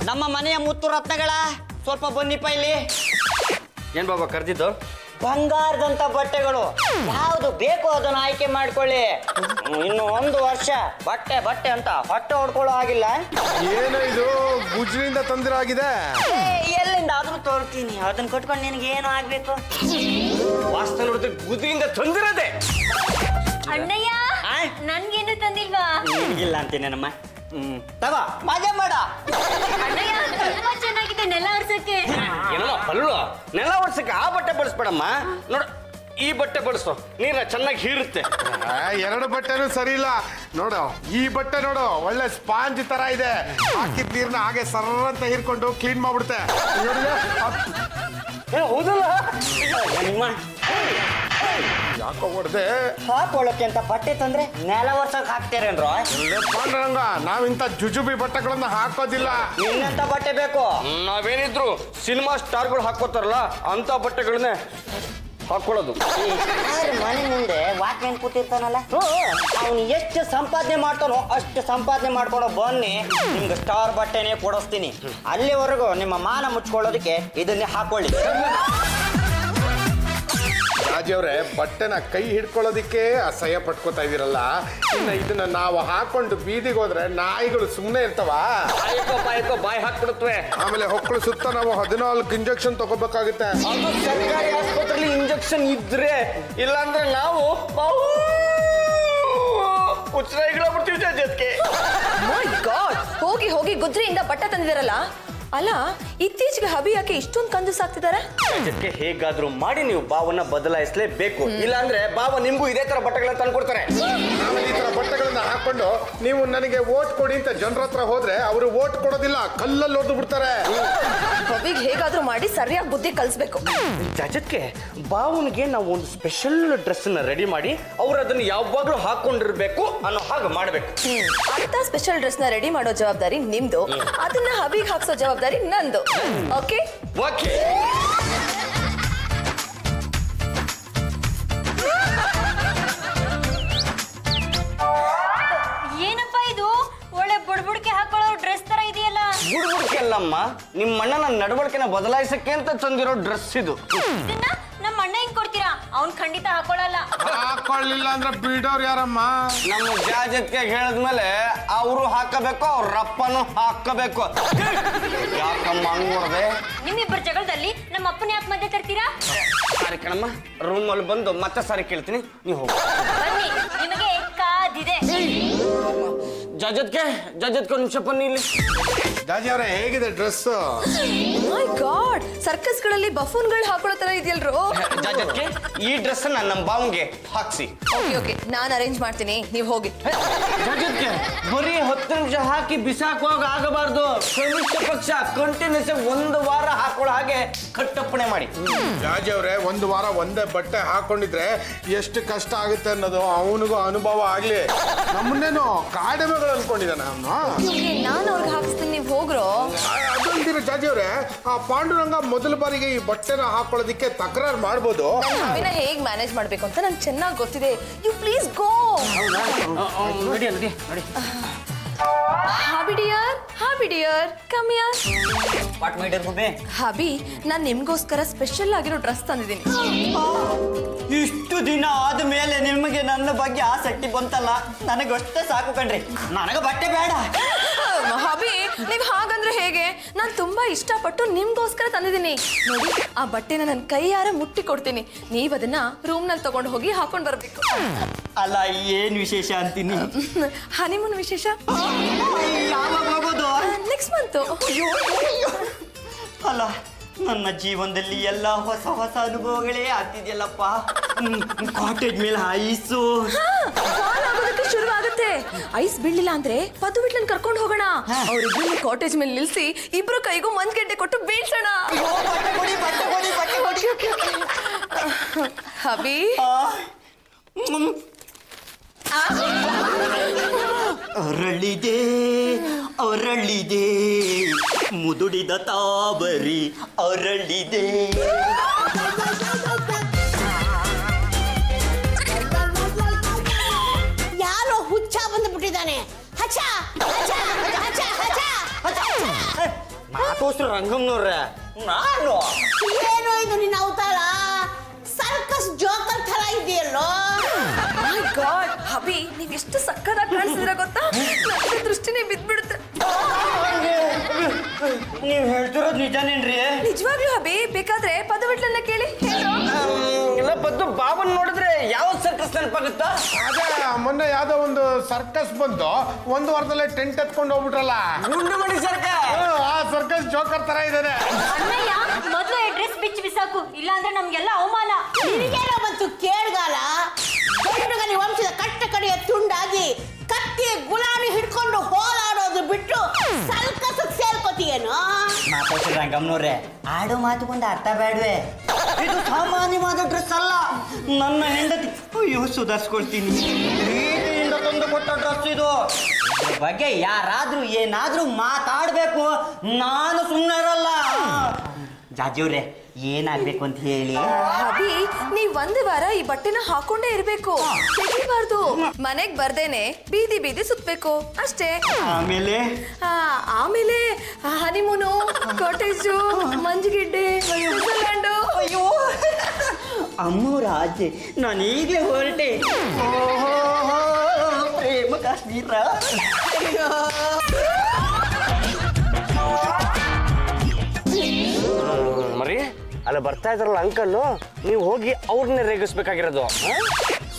ನಮ್ಮ ಮನೆಯ ಮುತ್ತು ರತ್ನಗಳ ಸ್ವಲ್ಪ ಬನ್ನಿಪ್ಪ ಇಲ್ಲಿ. ಏನ್ ಬಾಬಾ ಕರ್ದಿದ್ದು? ಬಂಗಾರದಂತ ಬಟ್ಟೆಗಳು ಯಾವ್ದು ಬೇಕೋ ಅದನ್ನ ಆಯ್ಕೆ ಮಾಡ್ಕೊಳ್ಳಿ. ಇನ್ನು 1 ವರ್ಷ ಬಟ್ಟೆ ಬಟ್ಟೆ ಅಂತ ಹೊಟ್ಟೆ ಹೊಡ್ಕೊಳ್ಳೋ ಆಗಿಲ್ಲ. ಏನೋ ಇದು ಗುಜ್ರಿಂದ ತೊಂದರೆ ಆಗಿದೆ. ಎಲ್ಲಿಂದ ಆದ್ರೂ ತೋರ್ತೀನಿ, ಅದನ್ನ ಕಟ್ಕೊಂಡು ನಿನ್ಗೆ ಏನು ಆಗ್ಬೇಕು? ವಾಸ್ತ ನೋಡಿದ್ರೆ ಗುದ್ರಿಂದ ತಂದಿರೋದೆ. ಅಣ್ಣಯ್ಯ ನನ್ಗೇನು ತಂದಿಲ್ವಾ? ನಿನ್ಗಿಲ್ಲ ಅಂತೀನೇನಮ್ಮ. ತಗೋ ಮಜಾ ಮಾಡ. ಅಣ್ಣಯ್ಯ ತುಂಬಾ ಚೆನ್ನಾಗಿದೆ ನೆಲ ಒರ್ಸಕ್ಕೆ. ಏನಮ್ಮ ಹಲ್ಲು ನೆಲ ಒಡ್ಸಕ್ಕೆ ಆ ಬಟ್ಟೆ ಬಳಸ್ಬೇಡಮ್ಮ. ನೋಡ ಈ ಬಟ್ಟೆ ಬಳಸು, ನೀರ ಚೆನ್ನಾಗಿ ಹೀರುತ್ತೆ. 2 ಬಟ್ಟೆನೂ ಸರಿ ಇಲ್ಲ ನೋಡು. ಈ ಬಟ್ಟೆ ನೋಡು ಒಳ್ಳೆ ಸ್ಪಾಂಜ್ ತರ ಇದೆ. ಹಾಕಿದ ನೀರ್ನ ಹಾಗೆ ಸರ್ರ ಅಂತ ಹೀರ್ಕೊಂಡು ಕ್ಲೀನ್ ಮಾಡ್ಬಿಡುತ್ತೆ. ಹೌದಲ್ಲ? ಯಾಕೋ ಹೊಡ್ದೆ? ಹಾಕೊಳ್ಳೋಕೆ ಅಂತ ಬಟ್ಟೆ ತಂದ್ರೆ ನೆಲ ವರ್ಷಕ್ಕೆ ಹಾಕ್ತೀರೇನ್ರೋ? ಪಾಂಡುರಂಗ, ನಾವಿಂತ ಜುಜುಬಿ ಬಟ್ಟೆಗಳನ್ನ ಹಾಕೋದಿಲ್ಲ. ಇನ್ನೆಂತ ಬಟ್ಟೆ ಬೇಕು? ನಾವೇನಿದ್ರು ಸಿನಿಮಾ ಸ್ಟಾರ್ಗಳು ಹಾಕೋತಾರಲ್ಲ ಅಂತ ಬಟ್ಟೆಗಳನ್ನೇ ಹಾಕೊಳ್ಳೋದು. ಮನೆ ಮುಂದೆ ವಾಕ್ಯನ್ ಕೂತಿರ್ತಾನಲ್ಲ, ಅವನು ಎಷ್ಟು ಸಂಪಾದನೆ ಮಾಡ್ತಾನೋ ಅಷ್ಟು ಸಂಪಾದನೆ ಮಾಡ್ಕೊಡೋ ಬನ್ನಿ, ನಿಮ್ಗೆ ಸ್ಟಾರ್ ಬಟ್ಟೆನೇ ಕೊಡಿಸ್ತೀನಿ. ಅಲ್ಲಿವರೆಗೂ ನಿಮ್ಮ ಮಾನ ಮುಚ್ಕೊಳ್ಳೋದಕ್ಕೆ ಇದನ್ನೇ ಹಾಕೊಳ್ಳಿ. ರಾಜವ್ರೆ, ಬಟ್ಟೆನ ಕೈ ಹಿಡ್ಕೊಳ್ಳೋದಿಕ್ಕೆ ಅಸಹ್ಯ ಪಟ್ಕೋತಾ ಇದೀರಲ್ಲ, ಇನ್ನು ಇದನ್ನ ನಾವು ಹಾಕೊಂಡು ಬೀದಿಗೆ ಹೋದ್ರೆ ನಾಯಿಗಳು ಸುಮ್ಮನೆ ಇರ್ತಾವ? ಪಾಯಕೋ ಬಾಯಿ ಹಾಕ್ಬಿಡುತ್ತವೆ. ಆಮೇಲೆ ಹೊಕ್ಕಳು ಸುತ್ತ ನಾವು 14 ಇಂಜೆಕ್ಷನ್ ತಗೋಬೇಕಾಗುತ್ತೆ. ಅದು ಸರ್ಕಾರಿ ಆಸ್ಪತ್ರೆಯಲ್ಲಿ ಇಂಜೆಕ್ಷನ್ ಇದ್ರೆ, ಇಲ್ಲಾಂದ್ರೆ ನಾವು ಹುಚ್ಚರಾಯಿಗಳಾಗ್ಬಿಡ್ತೀವಿ ಜೊತೆಗೆ. ಮೈ ಗಾಡ್, ಹೋಗಿ ಹೋಗಿ ಗುದ್ರಿಯಿಂದ ಬಟ್ಟೆ ತಂದಿದಾರಲ್ಲ. ಅಲ್ಲ, ಇತ್ತೀಚೆಗೆ ಹಬಿ ಯಾಕೆ ಇಷ್ಟೊಂದು ಕಂಜೂಸ್ ಆಗ್ತಿದ್ದಾರೆ? ಅದಕ್ಕೆ ಹೇಗಾದ್ರೂ ಮಾಡಿ ನೀವು ಭಾವನ ಬದಲಾಯಿಸಲೇಬೇಕು. ಇಲ್ಲಾಂದ್ರೆ ಭಾವ ನಿಮ್ಗೂ ಇದೇ ತರ ಬಟ್ಟೆಗಳನ್ನ ತಂದ್ಕೊಡ್ತಾರೆ. ಆಮೇಲೆ ಈ ತರ ಬಟ್ಟೆಗಳನ್ನ ಹಾಕೊಂಡು ನೀವು ನನಗೆ ವೋಟ್ ಕೊಡಿ ಅಂತ ಜನರ ಹತ್ರ ಹೋದ್ರೆ ಅವರು ವೋಟ್ ಕೊಡೋದಿಲ್ಲ, ಕಲ್ಲಲ್ಲಿ ಹೊಡೆದು ಬಿಡ್ತಾರೆ. ಹಬಿಗೆ ಹೇಗಾದ್ರೂ ಮಾಡಿ ಸರಿಯಾಗಿ ಬುದ್ಧಿ ಕಲಿಸ್ಬೇಕು. ಜಜತ್ಗೆ ಭಾವನಿಗೆ ನಾವು ಒಂದು ಸ್ಪೆಷಲ್ ಡ್ರೆಸ್ ನ ರೆಡಿ ಮಾಡಿ ಅವ್ರು ಅದನ್ನ ಯಾವಾಗ್ಲೂ ಹಾಕೊಂಡಿರ್ಬೇಕು ಅನ್ನೋ ಹಾಗೆ ಮಾಡ್ಬೇಕು. ಅಂತ ಸ್ಪೆಷಲ್ ಡ್ರೆಸ್ ನ ರೆಡಿ ಮಾಡೋ ಜವಾಬ್ದಾರಿ ನಿಮ್ದು, ಅದನ್ನ ಹಬಿಗೆ ಹಾಕ್ಸೋ ಜವಾಬ್ದಾರಿ ನಂದು. Okay okay. ಏನಪ್ಪ ಇದು ಒಳ್ಳೆ ಬುಡ್ಬುಡ್ಕೆ ಹಾಕೊಳ್ಳೋ ಡ್ರೆಸ್ ತರ ಇದೆಯಲ್ಲ? ಬುಡ್ಬುಡ್ಕೆ ಅಲ್ಲಮ್ಮ, ನಿಮ್ಮ ಅಣ್ಣನ ನಡವಳಿಕೆನ ಬದಲಾಯಿಸಕ್ಕೆ ಅಂತ ತಂದಿರೋ ಡ್ರೆಸ್ ಇದು. ಇದನ್ನ ನಮ್ಮ ಅಣ್ಣ ಹೆಂಗ್ ಕೊಡ್ತೀರಾ? ಅವ್ನ್ ಖಂಡಿತ ಹಾಕೊಳ್ಳಲ್ಲ. ಹಾಕೊಳ್ಳಿಲ್ಲ ಅಂದ್ರೆ ಬಿಡೋರು ಯಾರಮ್ಮ? ನಮ್ಮ ಜಾಜತ್ಗೆ ಹೇಳಿದ್ಮೇಲೆ ಅವರು ಹಾಕಬೇಕು, ಅವ್ರ ರಪ್ಪನು ಹಾಕಬೇಕು. ಯಾಕಮ್ಮ ಹಂಗ್ ನೋಡ್ದೆ? ನಿಮ್ಮಿಬ್ಬರ ಜಗಳದಲ್ಲಿ ನಮ್ಮ ಅಪ್ಪನ ಯಾಕೆ ಮಧ್ಯೆ ತರ್ತೀರಾ? ಸಾರಿ ಕಣಮ್ಮ, ರೂಮ್ ಅಲ್ಲಿ ಬಂದು ಮತ್ತೆ ಸಾರಿ ಕೇಳ್ತೀನಿ, ನೀವು ಹೋಗಿ. ಬನ್ನಿ, ನಿಮಗೆ ಕಾದಿದೆ. ಜಜತ್ಗೆ ಒಂದು ನಿಮಿಷ ಬನ್ನಿ ಇಲ್ಲಿ. ಜಾಜಿ ಅವರೇ, ಹೇಗಿದೆ ಡ್ರೆಸ್? ಮೈ ಗಾಡ್, ಸರ್ಕಸ್ ಗಳಲ್ಲಿ ಬಫೂನ್ಗಳು ಹಾಕೊಳ್ಳೋ ತರ ಇದೆಯಲ್ರು. ಜಜತ್ಗೆ ಈ ಡ್ರೆಸ್ ನಮ್ಮ ಬಾವಂಗೆ ಹಾಕ್ಸಿ. ಓಕೆ ಓಕೆ, ನಾನು ಅರೇಂಜ್ ಮಾಡ್ತೀನಿ, ನೀವು ಹೋಗಿ. ಜಜತ್ಗೆ ಬರೀ 10 ನಿಮಿಷ ಹಾಕಿ ಬಿಸಾಕುವಾಗ ಆಗಬಾರ್ದು. ಕನಿಷ್ಠ ಪಕ್ಷ ಕಂಟಿನ್ಯೂಸ್ 1 ವಾರ ಹಾಕೊಳ್ಳೋ ಹಾಗೆ ಕಟ್ಟಪ್ಪಣೆ ಮಾಡಿ. ಜಾಜಿ ಅವರೇ, 1 ವಾರ ಒಂದೇ ಬಟ್ಟೆ ಹಾಕೊಂಡಿದ್ರೆ ಎಷ್ಟು ಕಷ್ಟ ಆಗುತ್ತೆ ಅನ್ನೋದು ಅವನಿಗೂ ಅನುಭವ ಆಗ್ಲಿ. ನಮ್ಮನ್ನೇನು ಕಾಡೆಮೆಗಳು ಅನ್ಕೊಂಡಿದ್ದಾನೆ ಅವನು. ನಾನು ಅವ್ರಿಗೆ ಹಾಕಿಸ್ತೀನಿ, ನೀವು ಹೋಗ್ರೋ. ಅದೊಂದಿರ ಜಾಜಿ ಅವರೇ, ಆ ಪಾಂಡುರಂಗ ಮೊದಲ ಬಾರಿಗೆ ಈ ಬಟ್ಟೆನ ಹಾಕೊಳ್ಳೋದಿಕ್ಕೆ ತಕರಾರು ಮಾಡ್ಬೋದು. ಹಬಿನ ಹೇಗ್ ಮ್ಯಾನೇಜ್ ಮಾಡ್ಬೇಕು ಅಂತ ನಂಗೆ ಚೆನ್ನಾಗಿ ಗೊತ್ತಿದೆ. You please go. ನೋಡಿ ನೋಡಿ ನೋಡಿ. Hobby dear, come here. What my dear ಗುಬ್ಬಿ? ಹಾಬಿ, ನಾನು ನಿಮ್ಗೋಸ್ಕರ ಸ್ಪೆಷಲ್ ಆಗಿರೋ ಡ್ರೆಸ್ ತಂದಿದ್ದೀನಿ. ಇಷ್ಟು ದಿನ ಆದ್ಮೇಲೆ ನಿಮಗೆ ನನ್ನ ಬಗ್ಗೆ ಆಸಕ್ತಿ ಬಂತಲ್ಲ, ನನಗಷ್ಟೇ ಸಾಕು ಕಣ್ರಿ, ನನಗೆ ಬಟ್ಟೆ ಬೇಡ. ಹಾಬಿ, ನೀವ್ ಹಾಗಂದ್ರೆ ಹೇಗೆ? ನಾನು ತುಂಬಾ ಇಷ್ಟಪಟ್ಟು ನಿಮ್ಗೋಸ್ಕರ ತಂದಿದ್ದೀನಿ. ನೋಡಿ, ಆ ಬಟ್ಟೆನ ನನ್ನ ಕೈಯಾರ ಮುಟ್ಟಿ ಕೊಡ್ತೀನಿ, ನೀವ್ ಅದನ್ನ ರೂಮ್ ನಲ್ಲಿ ತಗೊಂಡು ಹೋಗಿ ಹಾಕೊಂಡ್ ಬರ್ಬೇಕು. ಅಲ್ಲ, ಏನ್ ವಿಶೇಷ ಅಂತೀನಿ? ಹನಿಮೂನ್ ವಿಶೇಷ ಯಾವಾಗ ಹೋಗೋದು? Next month. ಅಲ್ಲ, ನನ್ನ ಜೀವನದಲ್ಲಿ ಎಲ್ಲ ಹೊಸ ಹೊಸ ಅನುಭವಗಳೇ ಆಗ್ತಿದೆಯಲ್ಲಪ್ಪ. ಕಾಟೇಜ್ ಮೇಲೆ ಐಸು ಆಗೋದಕ್ಕೆ ಶುರು ಆಗುತ್ತೆ. ಐಸ್ ಬೀಳಿಲ್ಲ ಅಂದ್ರೆ ಪದು ಬಿಟ್ಲನ್ ಕರ್ಕೊಂಡು ಹೋಗೋಣ. ಅವ್ರಿಬ್ರು ಕಾಟೇಜ್ ಮೇಲೆ ನಿಲ್ಸಿ ಇಬ್ರು ಕೈಗೂ ಮಂಜ್ಗೆಡ್ಡೆ ಕೊಟ್ಟು ಬೀಳ್ಸೋಣ. ಹಬಿ, ಅರಳಿದೆ ಮುದುಡಿದ ತಾಬರಿ ಅರಳಿದೆ. ಯಾರೋ ಹುಚ್ಚ ಬಂದು ಬಿಟ್ಟಿದ್ದಾನೆ. ಹಚ್ಚ ಕೌಸ್ರು ರಂಗಮ್ನವ್ರೆ ನಾನು ಏನೋ ಇದು ನಿನ್ನ ಅವತಾರ ಸರ್ಕಸ್ ಜೋಕರ್ ತರ ಇದೆಯಲ್ಲೋ. ಮೈ ಗಾಡ್ ಹಬಿ ನೀವ್ ಎಷ್ಟು ಸಕ್ಕದಾಗಿ ಕಾಣಿಸಿದ್ರ ಗೊತ್ತಾ? ನನ್ನ ದೃಷ್ಟಿನೇ ಬಿದ್ಬಿಡುತ್ತೆ. ನೀವ್ ಹೇಳ್ತಿರೋದು ನಿಜನೇನ್ರಿ? ನಿಜವಾಗ್ಲೂ ಹಬಿ ಬೇಕಾದ್ರೆ ಪದವಿಟ್ಲನ್ನ ಕೇಳಿ. ಇಲ್ಲ ಪದ್ದು ಬಾಬನ್ ನೋಡಿದ್ರೆ ಯಾವ ಸರ್ಕಸ್ ನೆನಪಾಗುತ್ತಾ? ಅದೇ ಮೊನ್ನೆ ಯಾವ್ದೋ ಒಂದು ಸರ್ಕಸ್ ಬಂದು ಒಂದು ವಾರದಲ್ಲೇ ಟೆಂಟ್ ಎತ್ಕೊಂಡು ಹೋಗ್ಬಿಟ್ರಲ್ಲ, ಗುಂಡು ಮಣಿ ಸರ್ಕಸ್. ಆ ಸರ್ಕಸ್ ಜೋಕರ್ ತರ ಇದಾನೆ. ಅಣ್ಣಯ್ಯ ಮೊದ್ಲು ಡ್ರೆಸ್ ಬಿಚ್ಚಿ ಬಿಸಾಕು, ಇಲ್ಲ ಅಂದ್ರೆ ನಮ್ಗೆಲ್ಲ ಅವಮಾನ. ನಿನಗೇನೋ ಬಂತು ಕೇಳ್ಗಾಲ? ಗಂಡುಗಲಿ ವಂಶದ ಕಟ್ಟ ಕಡೆಯ ತುಂಡಾಗಿ ಕತ್ತಿ ಗುಲಾಣಿ ಹಿಡ್ಕೊಂಡು ಹೋಲಾಡೋದು ಬಿಟ್ಟು ಸರ್ಕಸ್ ಸೇರ್ಕೋತೀಯೇನೋ? ಮಾತಾಡ್ಸಿ ರಂಗಮ್ನವ್ರೆ, ಆಡೋ ಮಾತುಗೊಂದು ಅರ್ಥ ಬೇಡ್ವೆ. ಇದು ಸಾಮಾನ್ಯವಾದ ಡ್ರೆಸ್ ಅಲ್ಲ. ನನ್ನ ಹೆಂಡತಿ ಅಯ್ಯೋ ಸುಧಾರಿಸ್ಕೊಳ್ತೀನಿ ಪ್ರೀತಿಯಿಂದ ತಂದು ಕೊಟ್ಟ ಡ್ರೆಸ್ ಇದು. ಇದ್ರ ಬಗ್ಗೆ ಯಾರಾದ್ರೂ ಏನಾದ್ರೂ ಮಾತಾಡ್ಬೇಕು, ನಾನು ಸುಮ್ಮನೆ ಇರಲ್ಲ. ಜಾಜಿಯವ್ರೆ ಏನಾಗ್ಬೇಕು ಅಂತ ಹೇಳಿ. ಹಬಿ ನೀವ್ ಒಂದು ವಾರ ಈ ಬಟ್ಟೆನ ಹಾಕೊಂಡೇ ಇರ್ಬೇಕು, ತೆಗಿಬಾರ್ದು. ಮನೆಗ್ ಬರ್ದೇನೆ ಬೀದಿ ಬೀದಿ ಸುತ್ಬೇಕು ಅಷ್ಟೇ. ಆಮೇಲೆ ಆಮೇಲೆ ಹನಿಮೂನು, ಕಾಟೇಜು, ಮಂಜುಗಿಡ್ಡೆ, ಸ್ವಿಟ್ಜರ್ಲ್ಯಾಂಡು. ಅಯ್ಯೋ ಅಮ್ಮವ್ರ ಆಚೆ ನಾನು ಈಗಲೇ ಹೊರಟೆ. ಪ್ರೇಮ ಕಾಶ್ಮೀರ. ಮರಿ ಅಲ್ಲ ಬರ್ತಾ ಇದ್ರಲ್ಲ ಅಂಕಲ್, ನೀವು ಹೋಗಿ ಅವ್ರನ್ನೇ ರೇಗಿಸ್ಬೇಕಾಗಿರೋದು.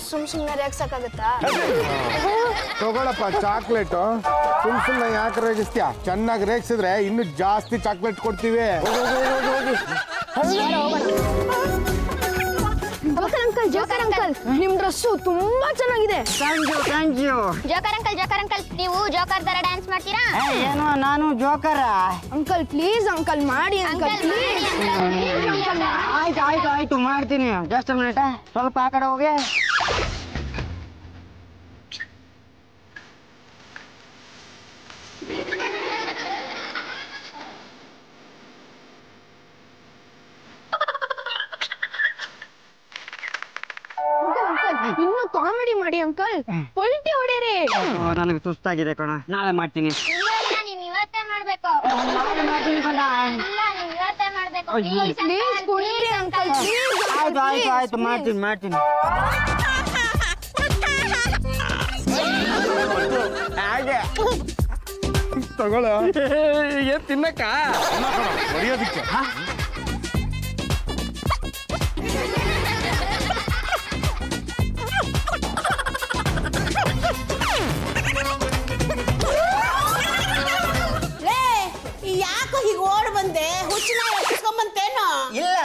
ಸುಮ್ನೆ ರೇಗ್ಸಕ್ಕಾಗತ್ತಾ? ತಗೊಳಪ್ಪ ಚಾಕ್ಲೇಟು. ಸುಮ್ನೆ ಯಾಕೆ ರೇಗಿಸ್ತೀಯ? ಚೆನ್ನಾಗಿ ರೇಗಿಸಿದ್ರೆ ಇನ್ನು ಜಾಸ್ತಿ ಚಾಕ್ಲೇಟ್ ಕೊಡ್ತೀವಿ. ಅಂಕಲ್ ಜೋಕರ್ ಅಂಕಲ್ ನಿಮ್ ಡ್ರೆಸ್ಸು ತುಂಬಾ ಚೆನ್ನಾಗಿದೆ. Thank you. ಜೋಕರ್ ಅಂಕಲ್ ನೀವು ಜೋಕರ್ ತರ ಡ್ಯಾನ್ಸ್ ಮಾಡ್ತೀರಾ? ಏನೋ ನಾನು ಜೋಕರ. ಅಂಕಲ್ ಪ್ಲೀಸ್ ಅಂಕಲ್ ಮಾಡಿ ಅಂಕಲ್ ಪ್ಲೀಸ್. ಆಯ್ತು ಮಾಡ್ತೀನಿ. ಜಸ್ಟ್ ಮಿನಿಟ್, ಸ್ವಲ್ಪ ಆ ಕಡೆ ಹೋಗಿ. ಇನ್ನು ಕಾಮಿಡಿ ಮಾಡಿ ಅಂಕಲ್, ಪೊಲ್ಟಿ ಹೊಡೆರಿ. ನನಗೆ ಸುಸ್ತಾಗಿದೆ ಕಣ, ನಾಳೆ ಮಾಡ್ತೀನಿ. ಇವತ್ತೇ ಮಾಡ್ಬೇಕು. ಪ್ಲೀಸ್ ಕುಡೀರಿ ಅಂಕಲ್ ಪ್ಲೀಸ್. ಆಯ್ತು ಮಾಡ್ತೀನಿ. ಹಾಗೆ ತಗೊಳ ಏನ್ ತಿನ್ನಕ್ಕ? ಹೊಡಿಯೋದಿಕ್ಕೆ. ಯಾಕೋ ಹೀಗೆ ಓಡ್ ಬಂದೆ? ಹುಚ್ಚಿನ ಎತ್ತಿಸ್ಕೊಂಬಂತೇನೋ? ಇಲ್ಲ,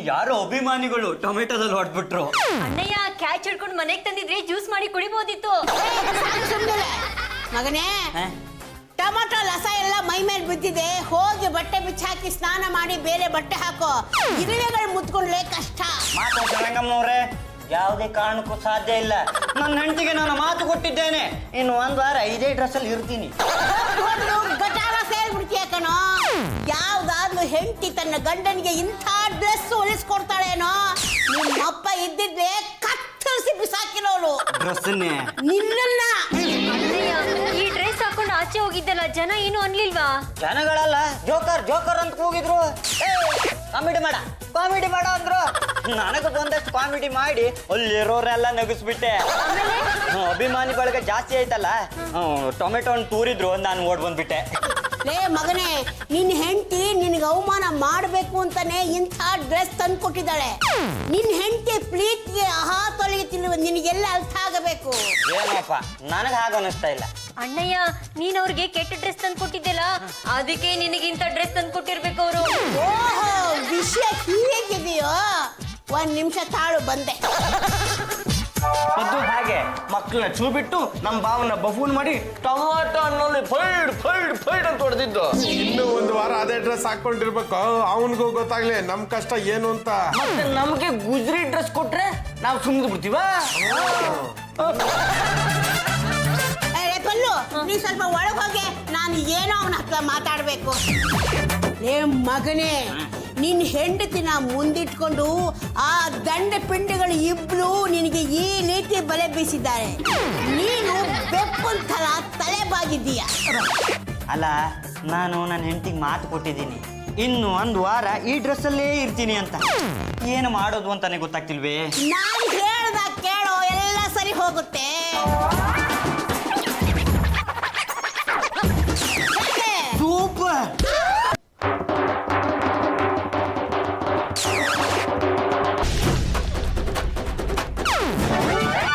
ಯಾರೋ ಅಭಿಮಾನಿಗಳು ಟೊಮೆಟೊದಲ್ಲಿ ಹೊಡ್ಬಿಟ್ರು. ಅಣ್ಣಯ್ಯ ಕ್ಯಾಚ್ ಹಿಡ್ಕೊಂಡು ಮನೆಗ್ ತಂದಿದ್ರೆ ಜ್ಯೂಸ್ ಮಾಡಿ ಕುಡಿಬೋದಿತ್ತು. ಸುಮ್ಮನೆ ಮಗನೇ, ಟೊಮಾಟೊ ರಸ ಎಲ್ಲ ಮೈ ಮೇಲೆ ಬಿದ್ದಿದೆ. ಹೋಗಿ ಬಟ್ಟೆ ಬಿಚ್ಚಾಕಿ ಸ್ನಾನ ಮಾಡಿ ಬೇರೆ ಬಟ್ಟೆ ಹಾಕೋ. ಇರುವೆಗಳು ಮುತ್ಕೊಂಡ್ರೆ ಕಷ್ಟ. ಮಾತಾಡ್ಸಿ ರಂಗಮ್ಮನವ್ರೆ, ಯಾವುದೇ ಕಾರಣಕ್ಕೂ ಸಾಧ್ಯ ಇಲ್ಲ. ನನ್ನ ಹೆಂಡತಿಗೆ ನಾನು ಮಾತು ಕೊಟ್ಟಿದ್ದೇನೆ, ಇನ್ನು ಒಂದ್ ವಾರ ಇದೇ ಡ್ರೆಸ್ ಅಲ್ಲಿ ಇರ್ತೀನಿ. ಗಟಾರ ಸೇರ್ಬಿಡ್ತೀಯ ಕಣೋ. ಯಾವ್ದಾದ್ರೂ ಹೆಂಡತಿ ತನ್ನ ಗಂಡನಿಗೆ ಇಂಥ ಡ್ರೆಸ್ ಹೊಲಿಸ್ಕೊಡ್ತಾಳೇನೋ? ನಿಮ್ಮಪ್ಪ ಇದ್ದಿದ್ರೆ ಕತ್ತರಿಸಿ ಬಿಸಾಕಿರೋಳು ಡ್ರೆಸ್ಸನ್ನೇ. ನಿನ್ನ ಅಣ್ಣಯ್ಯ ಈ ಡ್ರೆಸ್ ಹಾಕೊಂಡು ಆಚೆ ಹೋಗಿದ್ದಲ್ಲ, ಜನ ಏನು ಅನ್ಲಿಲ್ವಾ? ಜನಗಳಲ್ಲ, ಜೋಕರ್ ಅಂತ ಕೂಗಿದ್ರು. ಕಾಮಿಡಿ ಮಾಡ ಅಂದ್ರು. ನನಗೆ ಒಂದಷ್ಟು ಕಾಮಿಡಿ ಮಾಡಿ ಅಲ್ಲಿರೋರೆಲ್ಲ ನಗಿಸ್ಬಿಟ್ಟೆ. ಅಭಿಮಾನಿಗಳಿಗೆ ಜಾಸ್ತಿ ಆಯ್ತಲ್ಲ, ಟೊಮೆಟೊ ಹಣ್ಣು ತೂರಿದ್ರು, ನಾನು ಓಡ್ ಬಂದ್ಬಿಟ್ಟೆ. ಲೇ ಮಗನೇ, ನಿನ್ನ ಹೆಂಡತಿ ನಿನಗೆ ಅವಮಾನ ಮಾಡಬೇಕು ಅಂತಾನೆ ಇಂಥ ಡ್ರೆಸ್ ತಂದು ಕೊಟ್ಟಿದ್ದಾಳೆ. ನಿನ್ನ ಹೆಂಡತಿ ಪ್ರೀತಿಗೆ ಆಹಾ ತೊಲಗುತ್ತಿಲ್ಲ, ನಿನಗೆಲ್ಲ ಅರ್ಥ ಆಗಬೇಕು. ಏನೋಪ್ಪ, ನನಗೆ ಹಾಗೆ ಅನಿಸ್ತಾ ಇಲ್ಲ. ಅಣ್ಣಯ್ಯ ನೀನ್ ಅವ್ರಿಗೆ ಕೆಟ್ಟ ಡ್ರೆಸ್ ತಂದು ಕೊಟ್ಟಿದ್ದೆಲ್ಲ, ಅದಕ್ಕೆ ನಿನಗಿಂತ ಡ್ರೆಸ್ ತಂದು ಕೊಟ್ಟಿರ್ಬೇಕು ಅವರು. ಓಹೋ, ವಿಷಯ ಹೀಗಿದೆಯೋ? ಒಂದ್ ನಿಮಿಷ ತಾಳು, ಬಂದೆ. ಅದು ಹಾಗೆ ಮಕ್ಕಳನ್ನ ಚೂ ಬಿಟ್ಟು ನಮ್ಮ ಭಾವನ ಬಫೂನ್ ಮಾಡಿ ಟೊಮಾಟೊ ಅನ್ನೋಲ್ಲಿ ಫೈಡ್ ಅಂತ ಹೊಡೆದಿದ್ದು. ಇನ್ನು ಒಂದು ವಾರ ಅದೇ ಡ್ರೆಸ್ ಹಾಕೊಂಡಿರ್ಬೇಕು. ಅವನಿಗೂ ಗೊತ್ತಾಗ್ಲಿ ನಮ್ ಕಷ್ಟ ಏನು ಅಂತ. ಮತ್ತೆ ನಮ್ಗೆ ಗುಜರಿ ಡ್ರೆಸ್ ಕೊಟ್ರೆ ನಾವು ಸುಮ್ಮನೆ ಬಿಡ್ತೀವ? ಪಲ್ಲು, ನೀ ಸ್ವಲ್ಪ ಒಳಗೆ ಹೋಗಿ, ನಾನು ಏನೋ ಅವನ ಹತ್ರ ಮಾತಾಡ್ಬೇಕು. ಏ ಮಗನೇ, ನಿನ್ನ ಹೆಂಡತಿನ ಮುಂದಿಟ್ಕೊಂಡು ಆ ದಂಡ ಪಿಂಡಿಗಳು ಇಬ್ರು ನಿನಗೆ ಈ ರೀತಿ ಬಲೆ ಬೀಸಿದ್ದಾರೆ. ನೀನು ಬೆಪ್ಪನ್ ಥರ ತಲೆ ಬಾಗಿದ್ದೀಯ. ಅಲ್ಲ ನಾನು ನನ್ನ ಹೆಂಡತಿಗೆ ಮಾತು ಕೊಟ್ಟಿದ್ದೀನಿ, ಇನ್ನು ಒಂದು ವಾರ ಈ ಡ್ರೆಸ್ಸಲ್ಲೇ ಇರ್ತೀನಿ ಅಂತ. ಏನು ಮಾಡೋದು ಅಂತಾನೆ ಗೊತ್ತಾಗ್ತಿಲ್ವೇ? ನಾನು ಹೇಳ್ದಾಗ ಕೇಳೋ, ಎಲ್ಲ ಸರಿ ಹೋಗುತ್ತೆ. ಸೂಪರ್.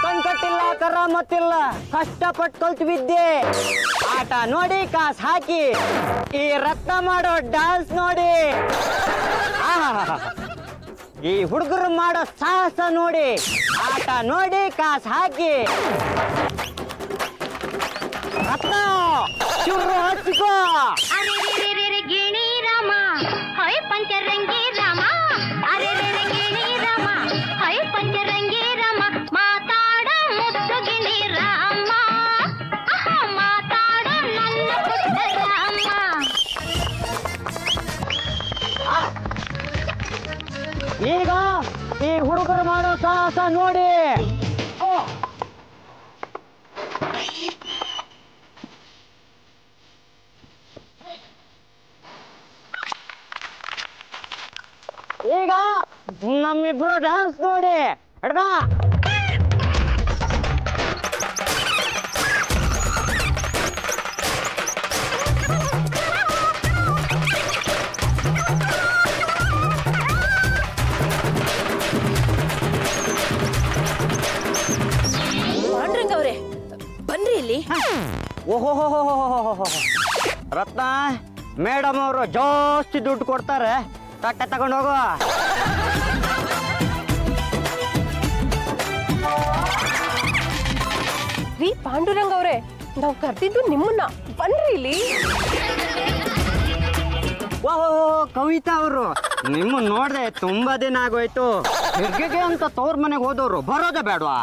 ಕಣ್ಕಟ್ಟಿಲ್ಲ, ಕರಾಮತ್ತಿಲ್ಲ, ಕಷ್ಟಪಟ್ಟು ಕಲ್ತು ವಿದ್ಯೆ. ಆಟ ನೋಡಿ, ಕಾಸು ಹಾಕಿ, ಈ ರತ್ನ ಮಾಡೋ ಡ್ಯಾನ್ಸ್ ನೋಡಿ, ಈ ಹುಡುಗರು ಮಾಡೋ ಸಾಹಸ ನೋಡಿ, ಆಟ ನೋಡಿ, ಕಾಸು ಹಾಕಿ, ರತ್ನ ಶುರು ಹಚ್ಕೋ. ಅರೆ ಗಿಣಿ ರಾಮ ಹೈ ಪಂಚರಂಗಿ ರಾಮ, ಅರೆ ಗಿಣಿ ರಾಮ ಹೈ ಪಂಚರಂಗಿ ರಾಮ, ಮಾತಾಡ ಮುದ್ದು ಗಿಣಿ ರಾಮ, ಮಾತಾಡ ನನ್ನ ಪುಟ್ಟ ರಾಮ. ಈಗ ಈ ಹುಡುಗರು ಮಾಡೋ ಸಾಹಸ ನೋಡಿ. ಈಗ ನಮ್ಮಿಬ್ರು ಡ್ಯಾನ್ಸ್ ನೋಡಿ. ಹಿಡ್ದ ಪಾಂಡ್ರಂಗ್ ಅವ್ರೆ ಬನ್ರಿ ಇಲ್ಲಿ. ಓಹೋ, ರತ್ನ ಮೇಡಮ್ ಅವರು ಜಾಸ್ತಿ ದುಡ್ಡು ಕೊಡ್ತಾರೆ, ತಟ್ಟೆ ತಗೊಂಡು ಹೋಗು. ರೀ ಪಾಂಡುರಂಗ್ ಅವ್ರೆ, ನಾವು ಕರ್ತಿದ್ದು ನಿಮ್ಮನ್ನ, ಬನ್ರಿ ಇಲ್ಲಿ. ಓಹೋ, ಕವಿತಾ ಅವರು ನಿಮ್ಮ ನೋಡ್ದೆ ತುಂಬಾ ದಿನ ಆಗೋಯ್ತು. ಹೆರ್ಗೆಗೆ ಅಂತ ತವ್ರ ಮನೆಗೆ ಹೋದವ್ರು ಬರೋದೇ ಬೇಡವಾ?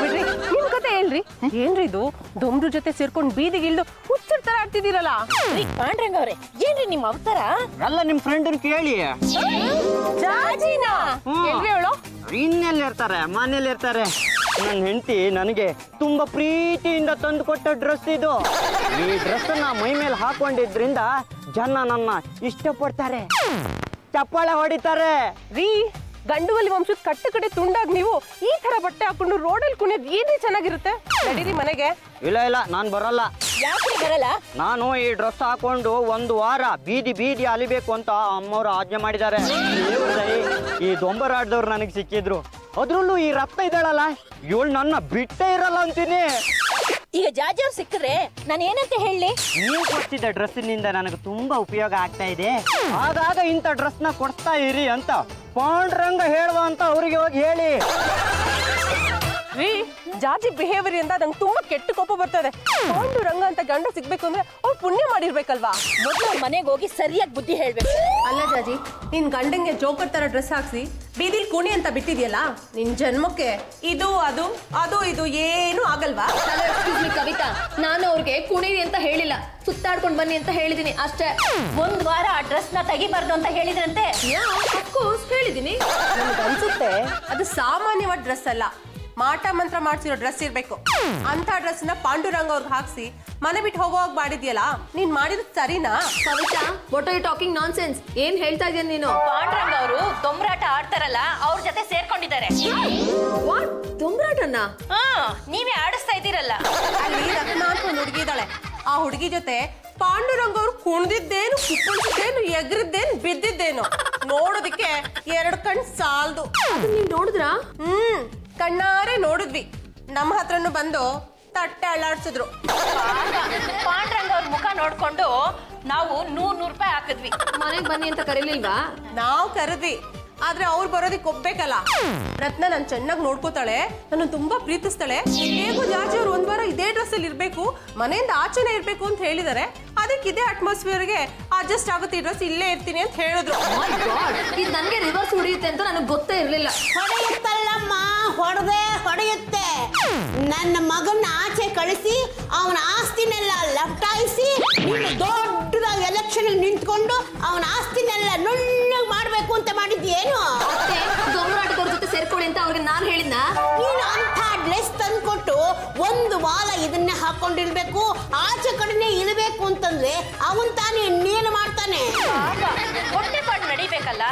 ಬಿಡ್ರಿ, ನಿಮ್ ಕತೆ ಹೇಳ್ರಿ. ಏನ್ರಿ ಇದು ದೊಂಬ್ರ ಜೊತೆ ಸೇರ್ಕೊಂಡು ಬೀದಿಗಿಲ್ದು ಹುಚ್ಚರ್ ತರ ಆಡ್ತಿದ್ದೀರಲ್ಲ? ಪಾಂಡ್ರಂಗ್ ಅವ್ರೆ, ಏನ್ರಿ ನಿಮ್ ಅವತಾರ? ಎಲ್ಲ ನಿಮ್ ಫ್ರೆಂಡನ್ ಕೇಳಿ. ಜಾಜಿನಾ? ಎಲ್ರಿ ಅವಳು? ಇನ್ನೆಲ್ಲಿರ್ತಾರೆ, ಮನೇಲಿರ್ತಾರೆ. ನನ್ನ ಹೆಂಡತಿ ನನಗೆ ತುಂಬಾ ಪ್ರೀತಿಯಿಂದ ತಂದು ಕೊಟ್ಟ ಡ್ರೆಸ್ ಇದು. ಈ ಡ್ರೆಸ್ ಮೈ ಮೇಲೆ ಹಾಕೊಂಡಿದ್ರಿಂದ ಜನ ನನ್ನ ಇಷ್ಟಪಡ್ತಾರೆ, ಚಪ್ಪಾಳೆ ಹೊಡಿತಾರೆ. ರೀ ಗಂಡುವಲ್ಲಿ ವಂಶದ ಕಟ್ಟು ಕಡೆ ತುಂಡಾಗ್ ನೀವು ಈ ತರ ಬಟ್ಟೆ ಹಾಕೊಂಡು ರೋಡಲ್ಲಿ ಕುಣಿಯೋದು ಏನ್ರಿ ಚೆನ್ನಾಗಿರುತ್ತೆ? ನಡೀರಿ ಮನೆಗೆ. ಇಲ್ಲ, ನಾನ್ ಬರಲ್ಲ. ಯಾಕೆ ಬರಲ್ಲ? ನಾನು ಈ ಡ್ರೆಸ್ ಹಾಕೊಂಡು ಒಂದು ವಾರ ಬೀದಿ ಅಲಿಬೇಕು ಅಂತ ಅಮ್ಮವ್ರು ಆಜ್ಞೆ ಮಾಡಿದ್ದಾರೆ. ಈ ದೊಂಬರಾಡ್ದವ್ರು ನನಗೆ ಸಿಕ್ಕಿದ್ರು. ಅದ್ರಲ್ಲೂ ಈ ರತ್ನ ಇದ್ದಾಳಲ್ಲ, ಇವಳು ನನ್ನ ಬಿಟ್ಟೇ ಇರಲ್ಲ ಅಂತೀನಿ. ಈಗ ಜಾಜಿ ಅವ್ರು ಸಿಕ್ಕಿದ್ರೆ ನಾನು ಏನಂತ ಹೇಳಿ? ನೀವು ಕೊಡ್ತಿದ್ದ ಡ್ರೆಸ್ಸಿನಿಂದ ನನಗೆ ತುಂಬಾ ಉಪಯೋಗ ಆಗ್ತಾ ಇದೆ, ಆಗಾಗ ಇಂಥ ಡ್ರೆಸ್ನ ಕೊಡ್ತಾ ಇರಿ ಅಂತ ಪಾಂಡ್ರಂಗ ಹೇಳುವ ಅಂತ ಅವ್ರಿಗೆ ಹೋಗಿ ಹೇಳಿ. ರೀ ಜಾಜಿ ಬಿಹೇವಿಯರ್ ಇಂದ ನಂಗೆ ತುಂಬಾ ಕೆಟ್ಟ ಕೋಪ ಬರ್ತದೆ. ಪಾಂಡುರಂಗ ಅಂತ ಗಂಡ ಸಿಗ್ಬೇಕು ಅಂದ್ರೆ ಅವ್ರು ಪುಣ್ಯ ಮಾಡಿರ್ಬೇಕಲ್ವಾ? ಮೊದಲು ಮನೆಗೆ ಹೋಗಿ ಸರಿಯಾಗಿ ಬುದ್ಧಿ ಹೇಳ್ಬೇಕು. ಅಲ್ಲ ಜಾಜಿ, ನಿನ್ ಗಂಡಂಗೆ ಜೋಕರ್ ತರ ಡ್ರೆಸ್ ಹಾಕ್ಸಿ ಬೀದಿಲ್ ಕುಣಿ ಅಂತ ಬಿಟ್ಟಿದ್ಯಲ್ಲ, ನಿನ್ ಜನ್ಮಕ್ಕೆ ಇದು ಇದು ಏನು ಆಗಲ್ವಾ? ಕವಿತಾ, ನಾನು ಅವ್ರಿಗೆ ಕುಣೀರಿ ಅಂತ ಹೇಳಿಲ್ಲ, ಸುತ್ತಾಡ್ಕೊಂಡ್ ಬನ್ನಿ ಅಂತ ಹೇಳಿದೀನಿ ಅಷ್ಟೇ. ಒಂದ್ ವಾರ ಆ ಡ್ರೆಸ್ ನ ತೆಗಿಬಾರ್ದು ಅಂತ ಹೇಳಿದ್ರಂತೆ. ಅಫ್ಕೋರ್ಸ್ ಹೇಳಿದೀನಿ. ನನಗೆ ಅನ್ಸುತ್ತೆ ಅದು ಸಾಮಾನ್ಯವಾದ ಡ್ರೆಸ್ ಅಲ್ಲ, ಮಾಟ ಮಂತ್ರ ಮಾಡ್ಸಿರೋ ಡ್ರೆಸ್ ಇರ್ಬೇಕು. ಅಂತ ಡ್ರೆಸ್ ನ ಪಾಂಡುರಂಗ ಅವ್ರಿಗೆ ಹಾಕ್ಸಿ ಮನೆ ಬಿಟ್ಟು ಹೋಗೋವಾಗ ಮಾಡಿದ್ಯಲ್ಲ, ನೀನ್ ಮಾಡಿದ್ ಸರಿನಾ? Kavita, what are you talking nonsense? ಏನ್ ಹೇಳ್ತಾ ಇದೀಯ ನೀನು? ಪಾಂಡ್ರಂಗ್ ಅವರು ದೊಂಬರಾಟ ಆಡ್ತಾರಲ್ಲ, ಅವ್ರ ಜೊತೆ ಸೇರ್ಕೊಂಡಿದ್ದಾರೆ. ವಾಟ್, ದೊಂಬರಾಟನ? ನೀವೇ ಆಡಿಸ್ತಾ ಇದ್ದೀರಲ್ಲ. ಅಲ್ಲಿ ರತ್ನ ಅಂತ ಒಂದು ಹುಡುಗಿ ಇದ್ದಾಳೆ. ಆ ಹುಡುಗಿ ಜೊತೆ ಪಾಂಡುರಂಗ ಅವ್ರು ಕುಣಿದಿದ್ದೇನು, ಕುಪ್ಪಳಿಸಿದ್ದೇನು, ಎಗರಿದ್ದೇನು, ಬಿದ್ದಿದ್ದೇನು ನೋಡೋದಕ್ಕೆ 2 ಕಣ್ ಸಾಲ್ದು. ನೀವ್ ನೋಡಿದ್ರಾ? ಕಣ್ಣಾರೆ ನೋಡಿದ್ವಿ. ನಮ್ಮ ಹತ್ರನು ಬಂದು ತಟ್ಟೆ ಅಳ್ಳಾಡ್ಸಿದ್ರು. ಪಾಂಡ್ರಂಗ್ ಅವ್ರ ಮುಖ ನೋಡ್ಕೊಂಡು ನಾವು 100 ರೂಪಾಯಿ ಹಾಕಿದ್ವಿ. ಮನೆಗ್ ಬನ್ನಿ ಅಂತ ಕರೀಲಿಲ್ವಾ? ನಾವು ಕರೆದ್ವಿ, ಆದ್ರೆ ಅವ್ರು ಬರೋದಿಕ್ ಒಪ್ಬೇಕಲ್ಲ. ರತ್ನ ನನ್ ಚೆನ್ನಾಗಿ ನೋಡ್ಕೋತಾಳೆ, ನನ್ನ ತುಂಬಾ ಪ್ರೀತಿಸ್ತಾಳೆ. ಹೇಗೂ ಜಾಜಿ ಅವ್ರು 1 ವಾರ ಇದೇ ಡ್ರೆಸ್ ಅಲ್ಲಿ ಇರ್ಬೇಕು, ಮನೆಯಿಂದ ಆಚೆನೆ ಇರ್ಬೇಕು ಅಂತ ಹೇಳಿದಾರೆ. ಅದಕ್ಕೆ ಇದೇ ಅಟ್ಮಾಸ್ಫಿಯರ್ಗೆ ಅಡ್ಜಸ್ಟ್ ಆಗುತ್ತೆ, ಈ ಡ್ರೆಸ್ ಇಲ್ಲೇ ಇರ್ತೀನಿ ಅಂತ ಹೇಳಿದ್ರು. ಇದು ನನ್ಗೆ ರಿವರ್ಸ್ ಹೊಡೆಯುತ್ತೆ ಅಂತ ನನಗೆ ಗೊತ್ತೇ ಇರ್ಲಿಲ್ಲ. ಹೊಡೆಯುತ್ತಲ್ಲಮ್ಮ, ಹೊಡೆಯುತ್ತೆ. ನನ್ನ ಮಗನ್ನ ಆಚೆ ಕಳಿಸಿ ಅವನ ಆಸ್ತಿನೆಲ್ಲ ಲಫ್ಟಾಯಿಸಿ ದೊಡ್ಡದಾಗಿ ಎಲೆಕ್ಷನ್ ಅಲ್ಲಿ ನಿಂತ್ಕೊಂಡು ಅವನ ಆಸ್ತಿನೆಲ್ಲ ನುಣ್ಣಗೆ ಮಾಡ್ಬೇಕು ಅಂತ ಮಾಡಿದ್ಯೇನು? ದೊಂಬರಾಟದವ್ರ ಜೊತೆ ಸೇರ್ಕೊಳ್ಳಿ ಅಂತ ಅವ್ರಿಗೆ ನಾನ್ ಹೇಳಿದ್ನ? ನೀನು ಅಂಥ ಡ್ರೆಸ್ ತಂದ್ಕೊಟ್ಟು 1 ವಾರ ಇದನ್ನೇ ಹಾಕೊಂಡಿರ್ಬೇಕು, ಆಚೆ ಕಡೆನೆ ಇರಬೇಕು ಅಂತ ಅಂತಂದ್ರೆ ಅವನ್ ತಾನೇ ನೀನು ಮಾಡ್ತಾನೆ. ಹೊಟ್ಟೆ ಪಾಡು ನಡಿಬೇಕಲ್ಲ.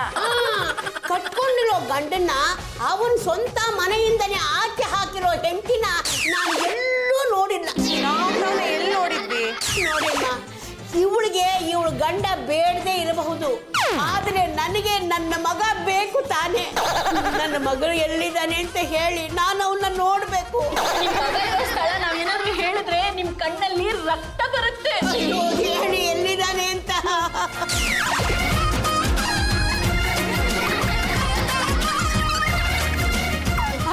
ಕಟ್ಕೊಂಡಿರೋ ಗಂಡನ್ನ ಅವನ್ ಸ್ವಂತ ಮನೆಯಿಂದನೇ ಆಚೆ ಹಾಕಿರೋ ಹೆಂಡತಿನ ನಾನು ಎಲ್ಲೂ ನೋಡಿಲ್ಲ. ನಾವು ಎಲ್ಲಿ ನೋಡಿದ್ವಿ? ನೋಡಿಮ್ಮ, ಇವಳು ಗಂಡ ಬೇಡದೆ ಇರಬಹುದು, ಆದ್ರೆ ನನಗೆ ನನ್ನ ಮಗ ಬೇಕು ತಾನೆ. ನನ್ನ ಮಗಳು ಎಲ್ಲಿದ್ದಾನೆ ಅಂತ ಹೇಳಿ ನಾನು ಅವನ್ನ ನೋಡ್ಬೇಕು. ನಿಮ್ ಮಗ ಇರೋ ಸ್ಥಳ ನಾವೇನಾದ್ರೂ ಹೇಳಿದ್ರೆ ನಿಮ್ ಕಣ್ಣಲ್ಲಿ ರಕ್ತ ಬರುತ್ತೆ. ಅಯ್ಯೋ, ಹೇಳಿ ಎಲ್ಲಿದ್ದಾನೆ ಅಂತ.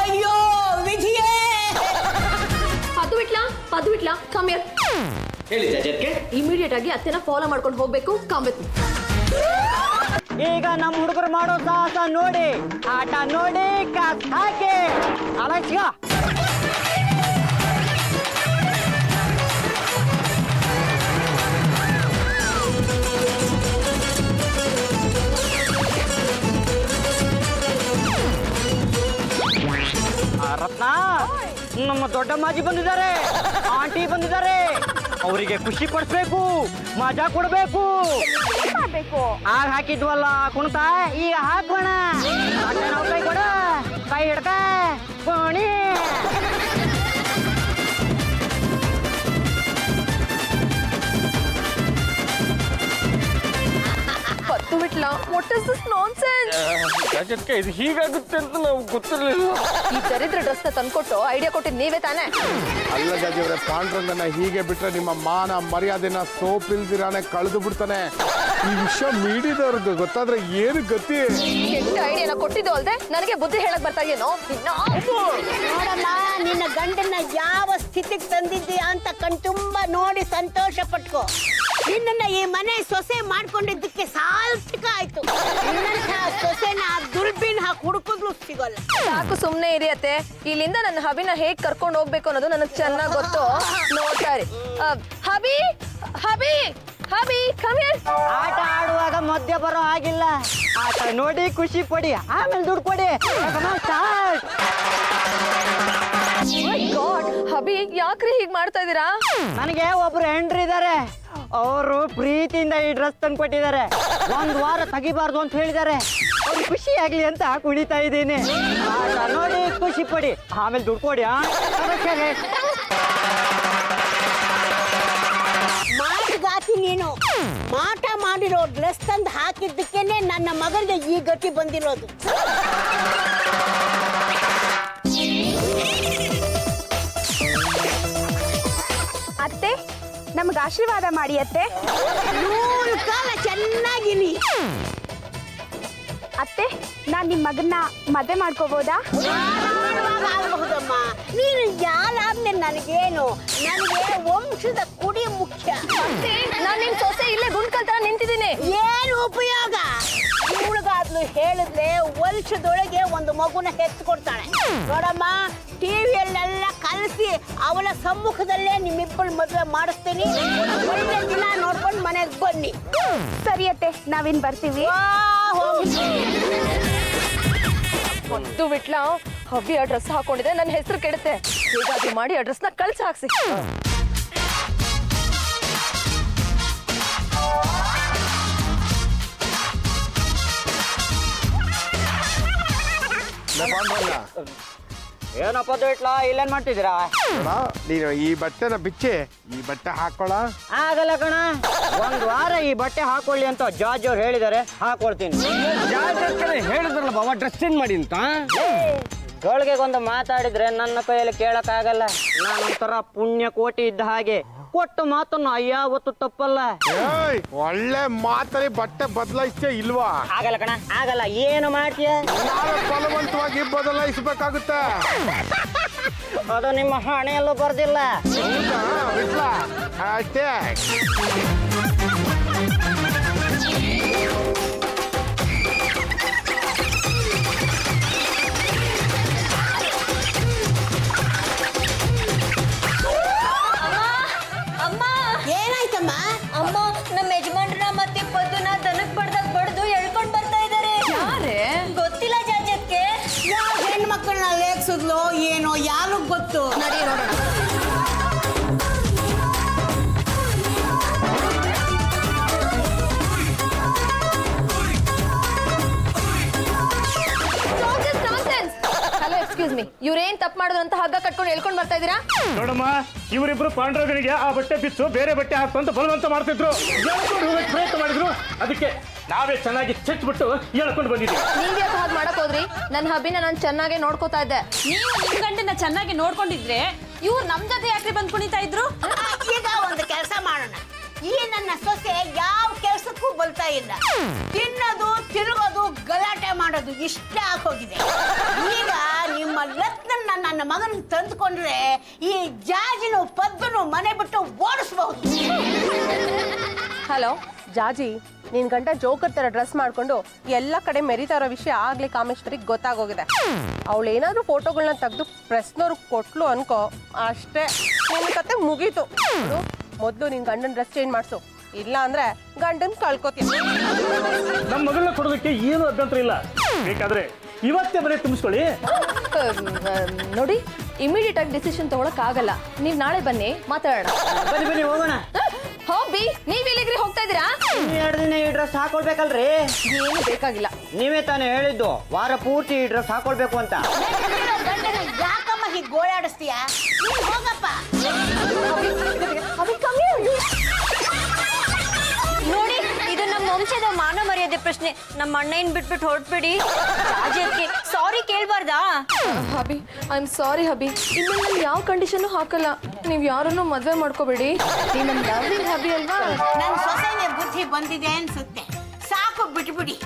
ಅಯ್ಯೋ ವಿಧಿಯೇ. ಅದು ಬಿಟ್ಲಾ ಕಮ್ ಹಿಯರ್. ಹೇಳಿ ಜಾಜಕ್ಕೆ. ಇಮಿಡಿಯೇಟ್ ಆಗಿ ಅತ್ತೆನ ಫಾಲೋ ಮಾಡ್ಕೊಂಡು ಹೋಗ್ಬೇಕು. ಕಾಂಬೇಕು. ಈಗ ನಮ್ಮ ಹುಡುಗರು ಮಾಡೋ ಸಾಹಸ ನೋಡಿ, ಆಟ ನೋಡಿ, ಕಾಸ್ ಹಾಕಿ ಅಲಕ್ಷ್ಯ. ರತ್ನ, ನಮ್ಮ ದೊಡ್ಡ ಮಾಜಿ ಬಂದಿದ್ದಾರೆ, ಆಂಟಿ ಬಂದಿದ್ದಾರೆ. ಅವರಿಗೆ ಖುಷಿ ಪಡಿಸ್ಬೇಕು, ಮಜಾ ಕೊಡ್ಬೇಕು. ಆಗ ಹಾಕಿದ್ವಲ್ಲ ಕುಣಿತ, ಈಗ ಹಾಕೋಣ. ಕೈ ಕೊಡ, ಕೈ ಹಿಡ್ಕ ಕೋಣಿ. ಪತ್ತು ಬಿಟ್ಲ. What is this nonsense? ಜಾಜಕ್ಕೆ ಇದು ಹೀಗಾಗುತ್ತೆ ಅಂತ ನಾವು ಗೊತ್ತಿರಲಿಲ್ಲ. ಈ ದರಿದ್ರ ಡ್ರೆಸ್ ನ ತಂದ್ಕೊಟ್ಟು ಐಡಿಯಾ ಕೊಟ್ಟಿದ್ ನೀವೇ ತಾನೇ? ಅಲ್ಲ ಜಾಜಿಯವರೇ, ಪಾಂಡುರಂಗನ ಹೀಗೆ ಬಿಟ್ರೆ ನಿಮ್ಮ ಮಾನ ಮರ್ಯಾದೆನ ಸೋಪಿಲ್ದಿರಾನೆ ಕಳೆದು ಬಿಡ್ತಾನೆ. ಈ ವಿಷಯ ಮೀಡಿದವ್ರದ್ದು ಗೊತ್ತಾದ್ರೆ ಏನು ಗತಿ? ಕೆಟ್ಟ ಐಡಿಯಾನ ಕೊಟ್ಟಿದ್ದು ಅಲ್ದೆ ನನಗೆ ಬುದ್ಧಿ ಹೇಳಕ್ ಬರ್ತಾ ಏನೋ. ನೋಡಮ್ಮ, ನಿನ್ನ ಗಂಡನ್ನ ಯಾವ ಸ್ಥಿತಿಗೆ ತಂದಿದ್ದೀಯ ಅಂತ ಕಣ್ತುಂಬ ನೋಡಿ ಸಂತೋಷ ಪಟ್ಕೋ. ನಿನ್ನನ್ನ ಈ ಮನೆ ಸೊಸೆ ಮಾಡ್ಕೊಂಡಿದ್ದಕ್ಕೆ ಸಾರ್ಥಕ ಆಯ್ತು. ನಿನ್ನಂಥ ಸೊಸೆನ ದುರ್ಬಿನ್ ಹಾಕಿ ಹುಡುಕಿದ್ರು ಸಿಗೋಲ್ಲ. ಸಾಕು ಸುಮ್ನೆ ಇರಿಯತ್ತೆ. ಇಲ್ಲಿಂದ ನನ್ನ ಹಬಿನ ಹೇಗ್ ಕರ್ಕೊಂಡು ಹೋಗ್ಬೇಕು ಅನ್ನೋದು ನನಗೆ ಚೆನ್ನಾಗಿ ಗೊತ್ತು. ನೋಡ್ತಾ ಇರಿ. ಹಬಿ ಹಬಿ ಹಬಿ ಕಮ್ ಹಿಯರ್. ಆಟ ಆಡುವಾಗ ಮಧ್ಯ ಬರೋ ಹಾಗಿಲ್ಲ. ಆಟ ನೋಡಿ ಖುಷಿ ಪಡಿ, ಆಮೇಲೆ ದುಡ್ಡು ಕೊಡಿ. ಹಬಿ ಯಾಕ್ರಿ ಹೀಗ್ ಮಾಡ್ತಾ ಇದೀರಾ? ನನಗೆ ಒಬ್ರು ಹೆಂಡ್ರು ಇದ್ದಾರೆ. ಅವರು ಪ್ರೀತಿಯಿಂದ ಈ ಡ್ರೆಸ್ ತಂದು ಕೊಟ್ಟಿದ್ದಾರೆ. 1 ವಾರ ತೆಗಿಬಾರ್ದು ಅಂತ ಹೇಳಿದ್ದಾರೆ. ಅವ್ರು ಖುಷಿ ಆಗ್ಲಿ ಅಂತ ಕುಣಿತಾ ಇದ್ದೀನಿ. ಆಟ ನೋಡಿ ಖುಷಿ ಪಡಿ, ಆಮೇಲೆ ದುಡ್ಡು ಕೊಡಿ. ಮಾಟಗಾತಿ ನೀನು. ಮಾಟ ಮಾಡಿರೋ ಡ್ರೆಸ್ ತಂದು ಹಾಕಿದ್ದಕ್ಕೇನೆ ನನ್ನ ಮಗನಿಗೆ ಈ ಗತಿ ಬಂದಿರೋದು. ಅತ್ತೆ, ನಮ್ಗೆ ಆಶೀರ್ವಾದ ಮಾಡಿ ಅತ್ತೆ. 100 ಕಾಲ ಚೆನ್ನಾಗಿನಿ. ಅತ್ತೆ, ನಾನ್ ನಿಮ್ ಮಗನ್ನ ಮದುವೆ ಮಾಡ್ಕೋಬಹುದಾ? ಆಗಬಹುದಮ್ಮ. ನೀನು ಯಾರಾದ್ಮೇಲೆ ನನಗೇನು, ನನಗೆ ವಂಶದ ಕುಡಿ ಮುಖ್ಯ. ನಾನ್ ನಿಮ್ ಸೊಸೆ ಇಲ್ಲೇ ಗುಂಡ್ಕಲ್ ತರ ನಿಂತಿದ್ದೀನಿ. ಏನು ಉಪಯೋಗ? ಇವಳಿಗಾದ್ಲು ಹೇಳಿದ್ರೆ ವರ್ಷದೊಳಗೆ ಒಂದು ಮಗುನ ಹೆತ್ಕೊಡ್ತಾಳೆ. ನೋಡಮ್ಮ, ಟಿವಿಯಲ್ಲೆಲ್ಲ ಕಲಿಸಿ ಅವಳ ಸಮ್ಮುಖದಲ್ಲೇ ನಿಮ್ಮಿಬ್ಬಳು ಮದುವೆ ಮಾಡಿಸ್ತೀನಿ. ಒಳ್ಳೆ ದಿನ ನೋಡ್ಕೊಂಡು ಮನೆಗೆ ಬನ್ನಿ. ಸರಿ ಅತ್ತೆ, ನಾವಿನ್ ಬರ್ತೀವಿ. ಒಂದು ಬಿಟ್ಲ. ಹಬ್ಬಿ ಆ ಡ್ರೆಸ್ ಹಾಕೊಂಡಿದ್ರೆ ನನ್ನ ಹೆಸರು ಕೆಡುತ್ತೆ. ಹೇಗಾದ್ರೂ ಮಾಡಿ ಆ ಡ್ರೆಸ್ನ ಕಳ್ಸಿ ಹಾಕ್ಸಿ. ಏನಪ್ಪ ಇಟ್ಲಾ, ಇಲ್ಲೇನ್ ಮಾಡ್ತಿದ್ದೀರಾ? ನೀನು ಈ ಬಟ್ಟೆನ ಬಿಚ್ಚಿ ಈ ಬಟ್ಟೆ ಹಾಕೊಳ್ಳ. ಆಗಲ್ಲ ಕಣ, 1 ವಾರ ಈ ಬಟ್ಟೆ ಹಾಕೊಳ್ಳಿ ಅಂತ ಜಾಜ್ ಅವ್ರು ಹೇಳಿದ್ದಾರೆ, ಹಾಕೊಳ್ತೀನಿ. ಹೇಳಿದ್ರಲ್ಲ ಬಾಬಾ ಡ್ರೆಸ್ ಚೇಂಜ್ ಮಾಡಿ ಅಂತ. ಗಳಿಗೆಗೊಂದು ಮಾತಾಡಿದ್ರೆ ನನ್ನ ಕೈಯಲ್ಲಿ ಕೇಳಕ್ಕಾಗಲ್ಲ. ನಾನೊಂಥರ ಪುಣ್ಯ ಕೋಟಿ ಇದ್ದ ಹಾಗೆ. ಕೊಟ್ಟು ಮಾತನ್ನು ಅಯ್ಯಾವತ್ತು ತಪ್ಪಲ್ಲ. ಒಳ್ಳೆ ಮಾತಲ್ಲಿ ಬಟ್ಟೆ ಬದಲಾಯಿಸೇ ಇಲ್ವಾ? ಆಗಲ್ಲ ಕಣ, ಆಗಲ್ಲ. ಏನು ಮಾಡ್ತೀಯ? ನಾವೇ ಬಲವಂತವಾಗಿ ಬದಲಾಯಿಸಬೇಕಾಗುತ್ತೆ. ಅದು ನಿಮ್ಮ ಹಣೆಯಲ್ಲೂ ಬರ್ದಿಲ್ಲ. ಅಷ್ಟೇ. ಏನಾಯ್ತಮ್ಮ? ಅಮ್ಮ, ನಮ್ಮ ಯಜಮಾನ್ರ ಮತ್ತೆ ಪದ್ದುನ ದನಕ್ ಬಡ್ದಾಗ ಬಡ್ದು ಎಳ್ಕೊಂಡ್ ಬರ್ತಾ ಇದಾರೆ. ಗೊತ್ತಿಲ್ಲ ಜಾಜಕ್ಕೆ. ಯಾವ ಹೆಣ್ಮಕ್ಳನ್ನ ಲೇಗ್ಸಿದ್ಲು ಏನೋ, ಯಾರು ಗೊತ್ತು. ನಡಿ ನೋಡೋಣ. ಮಿ ಇವ್ರೇನ್ ತಪ್ಪು ಮಾಡಿದ್ರು ಅಂತ ಹಗ್ಗ ಕಟ್ಕೊಂಡು ಹೇಳ್ಕೊಂಡ್ ಬರ್ತಾ ಇದೀರಾ? ನೋಡಮ್ಮ, ಇವರಿಬ್ರು ಪಾಂಡುರಂಗನಿಗೆ ಆ ಬಟ್ಟೆ ಬಿಚ್ಚು ಬೇರೆ ಬಟ್ಟೆ ಹಾಕು ಅಂತ ಬಲವಂತ ಮಾಡ್ತಿದ್ರು. ಹೇಳ್ಕೊಂಡು ಹೋಗಕ್ಕೆ ಪ್ರಯತ್ನ ಮಾಡಿದ್ರು. ಅದಕ್ಕೆ ನಾವೇ ಚೆನ್ನಾಗಿ ಚೆಚ್ಬಿಟ್ಟು ಹೇಳ್ಕೊಂಡು ಬಂದಿದ್ವಿ. ನೀವ್ ಯಾಕೆ ಹಾಗೆ ಮಾಡಕ್ ಹೋದ್ರಿ? ನನ್ನ ಹಬ್ಬಿನ ನಾನು ಚೆನ್ನಾಗಿ ನೋಡ್ಕೋತಾ ಇದ್ದೆ. ನೀವು ನಿಮ್ ಗಂಡನ ಚೆನ್ನಾಗಿ ನೋಡ್ಕೊಂಡಿದ್ರೆ ಇವ್ರು ನಮ್ ಜೊತೆ ಯಾಕೆ ಬಂದ್ ಕುಣಿತಾ ಇದ್ರು? ಈಗ ಒಂದು ಕೆಲಸ ಮಾಡೋಣ. ಈ ನನ್ನ ಸೊಸೆ ಯಾವ ಕೆಲಸಕ್ಕೂ ಬಲ್ತಾ ಇಲ್ಲ. ತಿನ್ನೋದು, ತಿರುಗೋದು, ಗಲಾಟೆ ಮಾಡೋದು ಇಷ್ಟ ಆಗೋಗಿದೆ. ಈಗ ನಿಮ್ಮ ಲತ್ನನ್ನ ನನ್ನ ಮಗನಿಗೆ ತಂದುಕೊಂಡ್ರೆ ಈ ಜಾಜಿನು ಪದ್ದನು ಮನೆ ಬಿಟ್ಟು ಓಡಿಸಬಹುದು. ಹಲೋ ಜಾಜಿ, ನಿನ್ ಗಂಡ ಜೋಕರ್ ತರ ಡ್ರೆಸ್ ಮಾಡ್ಕೊಂಡು ಎಲ್ಲ ಕಡೆ ಮೆರಿತಾ ಇರೋ ವಿಷಯ ಆಗ್ಲೇ ಕಾಮೇಶ್ವರಿಗೆ ಗೊತ್ತಾಗೋಗಿದೆ. ಅವಳು ಏನಾದ್ರೂ ಫೋಟೋಗಳನ್ನ ತೆಗೆದು ಪ್ರೆಸ್ನವ್ರಿಗೆ ಕೊಟ್ಲು ಅನ್ಕೋ, ಅಷ್ಟೇ ನಿನ್ನ ಕತೆ ಮುಗೀತು. ಮೊದಲು ನಿನ್ ಗಂಡನ ಡ್ರೆಸ್ ಚೇಂಜ್ ಮಾಡ್ಸು, ಇಲ್ಲ ಅಂದ್ರೆ ಗಂಡನ್ ಕಳ್ಕೊತೀಯ. ನಮ್ಮ ಮಗಳನ್ನ ಕೊಡೋದಕ್ಕೆ ಏನು ಅಭ್ಯಂತರ ಇಲ್ಲ. ಬೇಕಾದ್ರೆ ಇವತ್ತೇ ಮನೆ ತುಂಬಿಸ್ಕೊಳ್ಳಿ. ನೋಡಿ, ಇಮಿಡಿಯೇಟ್ ಆಗಿ ಡಿಸಿಷನ್ ತಗೊಳಕ್ ಆಗಲ್ಲ. ನೀವ್ ನಾಳೆ ಬನ್ನಿ, ಮಾತಾಡೋಣ. ಬನ್ನಿ ಹೋಗೋಣ. ಹೋಗ್ಬಿ, ನೀವ್ ಎಲ್ಲಿಗ್ರಿ ಹೋಗ್ತಾ ಇದೀರಾ? 2 ದಿನ ಈ ಡ್ರೆಸ್ ಹಾಕೊಳ್ಬೇಕಲ್ರಿ? ಏನು ಬೇಕಾಗಿಲ್ಲ. ನೀವೇ ತಾನೇ ಹೇಳಿದ್ದು ವಾರ ಪೂರ್ತಿ ಈ ಡ್ರೆಸ್ ಹಾಕೊಳ್ಬೇಕು ಅಂತ. ಗಂಡನ ಯಾಕಮ್ಮ ಹೀಗೆ ಗೋಳಾಡಿಸ್ತೀಯ? ನೀನ್ ಹೋಗಪ್ಪ. ನೋಡಿ, ಇದು ನಮ್ಮ ವಂಶದ ಮಾನ ಮರ್ಯಾದೆ ಪ್ರಶ್ನೆ. ನಮ್ಮ ಅಣ್ಣ ಏನ್ ಬಿಟ್ಬಿಟ್ಟು ಹೊರಟ್ಬಿಡಿ. ರಾಜ್ಯಕ್ಕೆ ಸಾರಿ ಕೇಳ್ಬಾರ್ದಾ? ಹಬಿ, ಐ ಆಮ್ ಸಾರಿ ಹಬಿ. ಇನ್ನು ನಾನು ಯಾವ ಕಂಡೀಷನ್ ಹಾಕಲ್ಲ. ನೀವ್ ಯಾರನ್ನು ಮದ್ವೆ ಮಾಡ್ಕೋಬೇಡಿ. ನೀವ್ ನಮ್ ಲವ್ಲಿಂಗ್ ಹಬಿ ಅಲ್ವಾ? ನನ್ನ ಸೊಸೆಗೆ ಬುದ್ಧಿ ಬಂದಿದೆ ಅನ್ಸುತ್ತೆ. ಸಾಕು ಬಿಟ್ಬಿಡಿ.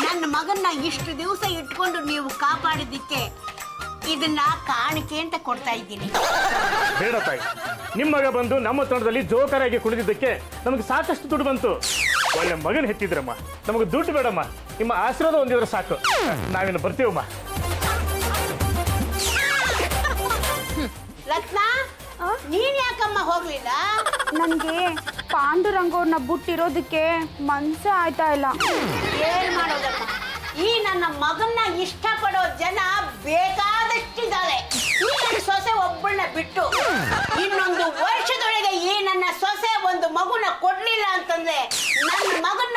ನನ್ನ ಮಗನ್ನ ಇಷ್ಟು ದಿವಸ ಇಟ್ಕೊಂಡು ನೀವು ಕಾಪಾಡಿದ್ದಕ್ಕೆ ಇದನ್ನ ಕಾಣಿಕೆ ಅಂತ ಕೊಡ್ತಾ ಇದ್ದೀನಿ. ಬೇಡ ತಾಯಿ, ನಿಮ್ಮ ಮಗ ಬಂದು ನಮ್ಮ ತಂಡದಲ್ಲಿ ಜೋಕರಾಗಿ ಕುಳಿದಿದ್ದಕ್ಕೆ ನಮಗೆ ಸಾಕಷ್ಟು ದುಡ್ಡು ಬಂತು. ಒಳ್ಳೆ ಮಗನ ಹೆತ್ತಿದ್ರಮ್ಮ. ನಮಗೆ ದುಡ್ಡು ಬೇಡಮ್ಮ, ನಿಮ್ಮ ಆಶೀರ್ವಾದ ಹೊಂದಿದ್ರೆ ಸಾಕು. ನಾವಿನ್ನು ಬರ್ತೀವಮ್ಮ. ರತ್ನ, ನೀನ್ ಯಾಕಮ್ಮ ಹೋಗ್ಲಿಲ್ಲ? ನನಗೆ ಪಾಂಡುರಂಗವ್ರನ್ನ ಬಿಟ್ಟಿರೋದಕ್ಕೆ ಮನ್ಸೇ ಆಯ್ತಾ ಇಲ್ಲ. ಏನ್ ಮಾಡೋದಮ್ಮ, ಈ ನನ್ನ ಮಗನ್ನ ಇಷ್ಟಪಡೋ ಜನ ಬೇಕಾದಷ್ಟಿದ್ದಾರೆ. ಈ ನನ್ನ ಸೊಸೆ ಒಬ್ಬಳನ್ನ ಬಿಟ್ಟು ಇನ್ನೊಂದು ವರ್ಷದೊಳಗೆ ಈ ನನ್ನ ಸೊಸೆ ಒಂದು ಮಗುನ ಕೊಡ್ಲಿಲ್ಲ ಅಂತಂದ್ರೆ ನನ್ನ ಮಗನ